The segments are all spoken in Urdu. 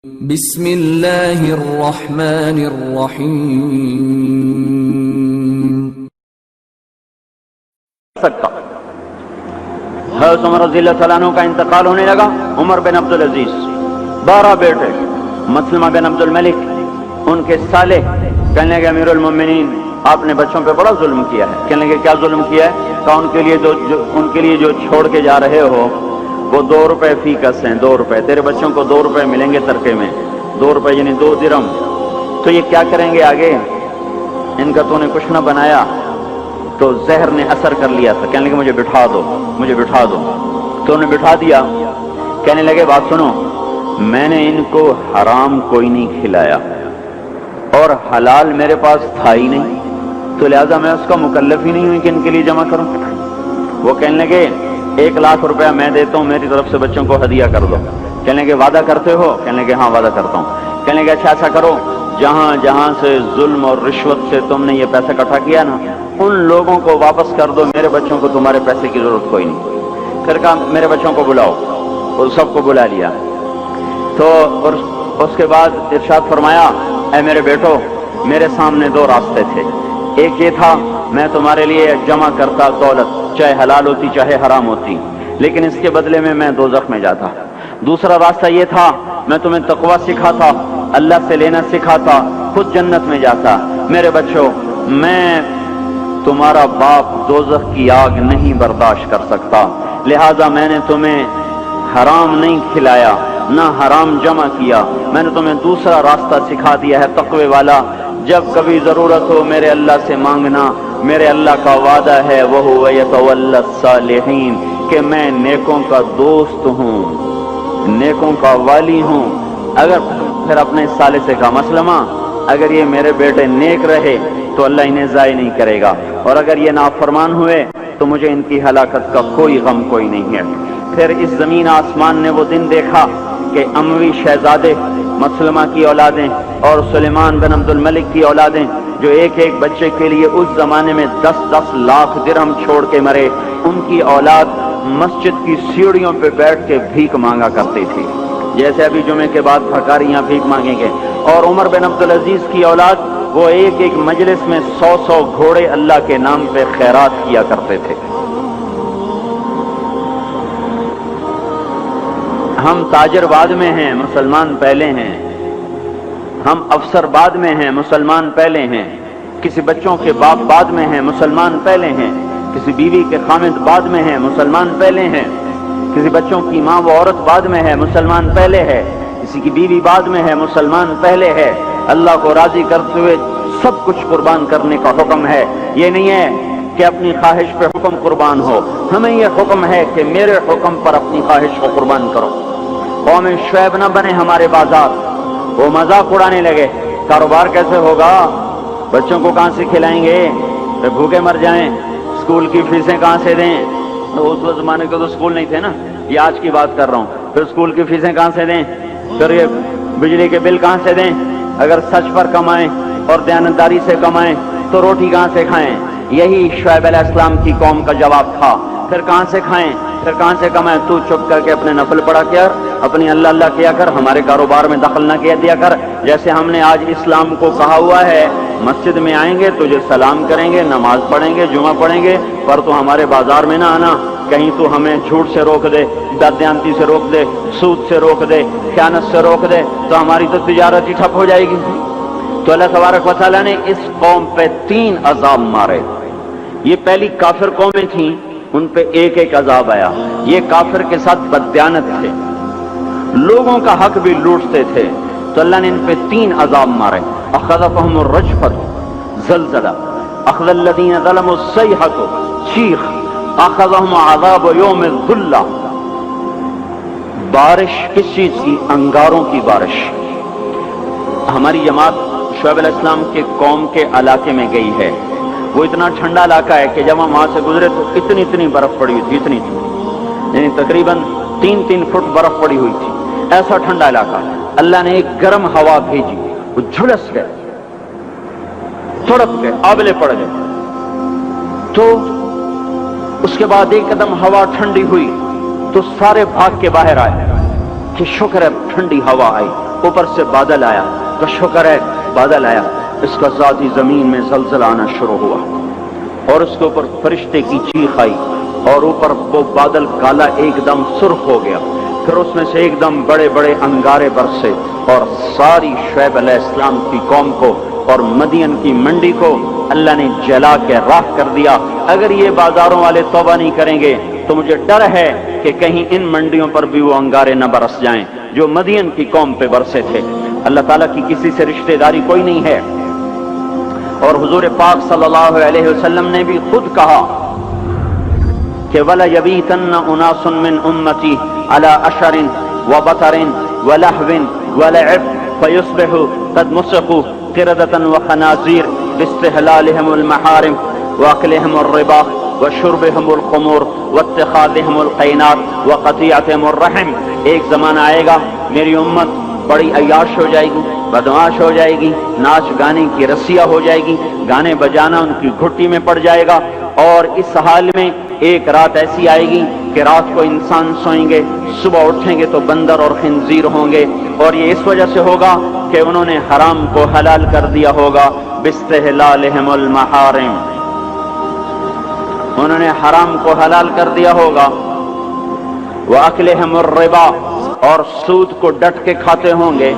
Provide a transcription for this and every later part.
بسم اللہ الرحمن الرحیم۔ حضرت عمر رضی اللہ تعالیٰ عنہ کا انتقال ہونے لگا۔ عمر بن عبدالعزیز 12 بیٹے، مسلمہ بن عبدالملک ان کے صالح کہنے لگے امیر المومنین آپ نے بچوں پہ بڑا ظلم کیا ہے۔ کہنے لگے کیا ظلم کیا ہے؟ کہ ان کے لیے جو چھوڑ کے جا رہے ہو وہ 2 روپے فی کس ہیں، 2 روپے تیرے بچوں کو 2 روپے ملیں گے ترکے میں، 2 روپے یعنی 2 درہم، تو یہ کیا کریں گے آگے؟ ان کا تو نے کچھ نہ بنایا۔ تو زہر نے اثر کر لیا تھا، کہنے لگے مجھے بٹھا دو، مجھے بٹھا دو۔ تو انہیں بٹھا دیا، کہنے لگے بات سنو، میں نے ان کو حرام کوئی نہیں کھلایا اور حلال میرے پاس تھا ہی نہیں، تو لہذا میں اس کا مکلف ہی نہیں ہوں کہ ان کے لیے جمع کروں۔ وہ کہنے لگے 1 لاکھ روپیہ میں دیتا ہوں، میری طرف سے بچوں کو ہدیہ کر دو۔ کہنے لگے وعدہ کرتے ہو؟ کہنے لگے ہاں وعدہ کرتا ہوں۔ کہنے لگے اچھا ایسا کرو، جہاں جہاں سے ظلم اور رشوت سے تم نے یہ پیسہ اکٹھا کیا نا، ان لوگوں کو واپس کر دو، میرے بچوں کو تمہارے پیسے کی ضرورت کوئی نہیں۔ پھر کہا میرے بچوں کو بلاؤ، اور سب کو بلا لیا۔ تو اس کے بعد ارشاد فرمایا اے میرے بیٹو، میرے سامنے 2 راستے تھے، ایک یہ تھا میں تمہارے لیے جمع کرتا دولت، چاہے حلال ہوتی چاہے حرام ہوتی، لیکن اس کے بدلے میں دوزخ میں جاتا۔ دوسرا راستہ یہ تھا میں تمہیں تقوی سکھاتا، اللہ سے لینا سکھاتا، خود جنت میں جاتا۔ میرے بچوں، میں تمہارا باپ دوزخ کی آگ نہیں برداشت کر سکتا، لہذا میں نے تمہیں حرام نہیں کھلایا نہ حرام جمع کیا، میں نے تمہیں دوسرا راستہ سکھا دیا ہے تقوی والا۔ جب کبھی ضرورت ہو میرے اللہ سے مانگنا، میرے اللہ کا وعدہ ہے وَهُوَ يَتَوَلَّى الصَّالِحِينَ کہ میں نیکوں کا دوست ہوں، نیکوں کا والی ہوں۔ اگر پھر اپنے سالے سے کہا مسلمہ اگر یہ میرے بیٹے نیک رہے تو اللہ انہیں ضائع نہیں کرے گا، اور اگر یہ نافرمان ہوئے تو مجھے ان کی ہلاکت کا کوئی غم کوئی نہیں ہے۔ پھر اس زمین آسمان نے وہ دن دیکھا کہ اموی شہزادے مسلمہ کی اولادیں اور سلیمان بن عبدالملک کی اولادیں جو ایک ایک بچے کے لیے اس زمانے میں 10-10 لاکھ درہم چھوڑ کے مرے، ان کی اولاد مسجد کی سیڑھیوں پہ بیٹھ کے بھیک مانگا کرتی تھی، جیسے ابھی جمعے کے بعد بھکاریاں بھیک مانگیں گے۔ اور عمر بن عبدالعزیز کی اولاد وہ ایک ایک مجلس میں 100 گھوڑے اللہ کے نام پہ خیرات کیا کرتے تھے۔ ہم تاجر بعد میں ہیں، مسلمان پہلے ہیں، ہم افسر بعد میں ہیں، مسلمان پہلے ہیں، کسی بچوں کے باپ بعد میں ہیں، مسلمان پہلے ہیں، کسی بیوی کے خامد بعد میں ہیں، مسلمان پہلے ہیں، کسی بچوں کی ماں و عورت بعد میں ہے، مسلمان پہلے ہے، کسی کی بیوی بعد میں ہے، مسلمان پہلے ہے۔ اللہ کو راضی کرتے ہوئے سب کچھ قربان کرنے کا حکم ہے، یہ نہیں ہے کہ اپنی خواہش پہ حکم قربان ہو، ہمیں یہ حکم ہے کہ میرے حکم پر اپنی خواہش کو قربان کرو۔ قوم شعیب نہ بنے ہمارے بازار، وہ مذاق اڑانے لگے، کاروبار کیسے ہوگا، بچوں کو کہاں سے کھلائیں گے، بھوکے مر جائیں، اسکول کی فیسیں کہاں سے دیں؟ تو اس زمانے کے تو اسکول نہیں تھے نا، یہ آج کی بات کر رہا ہوں۔ پھر اسکول کی فیسیں کہاں سے دیں، پھر یہ بجلی کے بل کہاں سے دیں؟ اگر سچ پر کمائیں اور دیانتداری سے کمائیں تو روٹی کہاں سے کھائیں؟ یہی شعیب علیہ السلام کی قوم کا جواب تھا۔ پھر کہاں سے کھائیں، پھر کہاں سے کمائیں؟ تو چپ کر کے اپنے نفل پڑھا کر، اپنی اللہ اللہ کیا کر، ہمارے کاروبار میں دخل نہ کیا دیا کر۔ جیسے ہم نے آج اسلام کو کہا ہوا ہے مسجد میں آئیں گے تجھے سلام کریں گے، نماز پڑھیں گے، جمعہ پڑھیں گے، پر تو ہمارے بازار میں نہ آنا، کہیں تو ہمیں جھوٹ سے روک دے، بددیانتی سے روک دے، سود سے روک دے، خیانت سے روک دے، تو ہماری تو تجارت ہی ٹھپ ہو جائے گی۔ تو اللہ تبارک و تعالیٰ نے اس قوم پہ 3 عذاب مارے۔ یہ پہلی کافر قومیں تھیں، ان پہ ایک ایک عذاب آیا۔ یہ کافر کے ساتھ بددیانت تھے، لوگوں کا حق بھی لوٹتے تھے، تو اللہ نے ان پہ 3 عذاب مارے۔ اخذفهم الرجفۃ زلزلہ، اخذ الذین ظلموا الصیحۃ چیخ، اخذهم عذاب یوم الذلہ۔ بارش کس چیز کی؟ انگاروں کی بارش۔ ہماری جماعت شعیب علیہ السلام کے قوم کے علاقے میں گئی ہے، وہ اتنا ٹھنڈا علاقہ ہے کہ جب ہم وہاں سے گزرے تو اتنی برف پڑی ہوئی تھی، یعنی تقریباً 3 فٹ برف پڑی ہوئی تھی، ایسا ٹھنڈا علاقہ۔ اللہ نے ایک گرم ہوا بھیجی، وہ جھلس گئے، تڑپ گئے، آبلے پڑ گئے۔ تو اس کے بعد ایک قدم ہوا ٹھنڈی ہوئی تو سارے بھاگ کے باہر آئے کہ شکر ہے ٹھنڈی ہوا آئی، اوپر سے بادل آیا تو شکر ہے بادل آیا، اس کا ذاتی زمین میں زلزلہ آنا شروع ہوا اور اس کے اوپر فرشتے کی چیخ آئی اور اوپر وہ بادل کالا ایک دم سرخ ہو گیا، پھر اس میں سے ایک دم بڑے بڑے انگارے برسے اور ساری شعیب علیہ السلام کی قوم کو اور مدین کی منڈی کو اللہ نے جلا کے راکھ کر دیا۔ اگر یہ بازاروں والے توبہ نہیں کریں گے تو مجھے ڈر ہے کہ کہیں ان منڈیوں پر بھی وہ انگارے نہ برس جائیں جو مدین کی قوم پہ برسے تھے۔ اللہ تعالیٰ کی کسی سے رشتہ داری کوئی نہیں ہے، اور حضور پاک صلی اللہ علیہ وسلم نے بھی خود کہا کہ وَلَا يَبِيتَنَّ أُنَاسٌ مِّنْ أُمَّتِي عَلَىٰ أَشَرٍ وَبَطَرٍ وَلَحْوٍ وَلَعِبٍ فَيُصْبِحُوا قَدْ مُسِخُوا قِرَدَةً وَخَنَازِيرَ بِاسْتِحْلَالِهِمُ الْمَحَارِمِ وَأَكْلِهِمُ الرِّبَا وَشُرْبِهِمُ الْخُمُورِ وَاتِّخَاذِهِمُ الْقَيْنَاتِ وَقَطِيعَتِهِمُ الرَّحِمِ۔ ایک زمانہ آئے گا میری امت بڑی عیاش ہو جائے گی، بدمعاش ہو جائے گی، ناچ گانے کی رسیا ہو جائے گی، گانے بجانا ان کی گھٹی میں پڑ جائے گا، اور اس حال میں ایک رات ایسی آئے گی کہ رات کو انسان سوئیں گے، صبح اٹھیں گے تو بندر اور خنزیر ہوں گے، اور یہ اس وجہ سے ہوگا کہ انہوں نے حرام کو حلال کر دیا ہوگا باستحلالہم المحارم، انہوں نے حرام کو حلال کر دیا ہوگا، وَأَكْلِهِمُ الرِّبَا، اور سود کو ڈٹ کے کھاتے ہوں گے،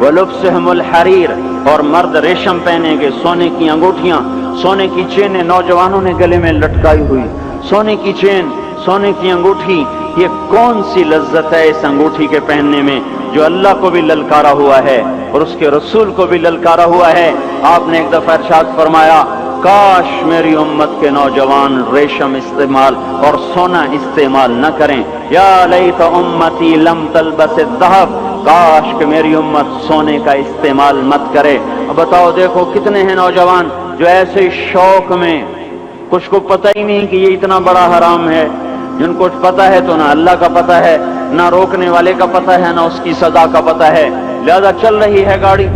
وَلُبْسِهِمُ الْحَرِيرِ، اور مرد ریشم پہنیں گے، سونے کی انگوٹھیاں، سونے کی چینیں نوجوانوں نے گلے میں لٹکائی ہوئی، سونے کی چین، سونے کی انگوٹھی، یہ کون سی لذت ہے اس انگوٹھی کے پہننے میں جو اللہ کو بھی للکارا ہوا ہے اور اس کے رسول کو بھی للکارا ہوا ہے۔ آپ نے ایک دفعہ ارشاد فرمایا کاش میری امت کے نوجوان ریشم استعمال اور سونا استعمال نہ کریں، یا لیت امتی لم تلبس الذهب، کاش کہ میری امت سونے کا استعمال مت کرے۔ اب بتاؤ دیکھو کتنے ہیں نوجوان جو ایسے شوق میں کچھ کو پتہ ہی نہیں کہ یہ اتنا بڑا حرام ہے، جن کو پتہ ہے تو نہ اللہ کا پتہ ہے، نہ روکنے والے کا پتہ ہے، نہ اس کی سزا کا پتہ ہے، لہذا چل رہی ہے گاڑی۔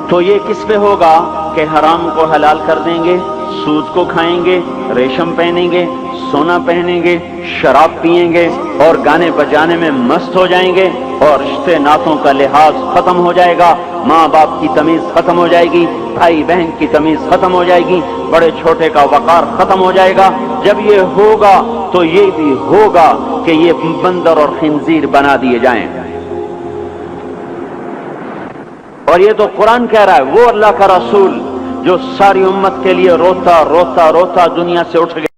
تو یہ کس پہ ہوگا کہ حرام کو حلال کر دیں گے، سود کو کھائیں گے، ریشم پہنیں گے، سونا پہنیں گے، شراب پئیں گے اور گانے بجانے میں مست ہو جائیں گے، اور رشتے ناتوں کا لحاظ ختم ہو جائے گا، ماں باپ کی تمیز ختم ہو جائے گی، بھائی بہن کی تمیز ختم ہو جائے گی، بڑے چھوٹے کا وقار ختم ہو جائے گا۔ جب یہ ہوگا تو یہ بھی ہوگا کہ یہ بندر اور خنزیر بنا دیے جائیں، اور یہ تو قرآن کہہ رہا ہے، وہ اللہ کا رسول جو ساری امت کے لیے روتا روتا روتا دنیا سے اٹھ گیا۔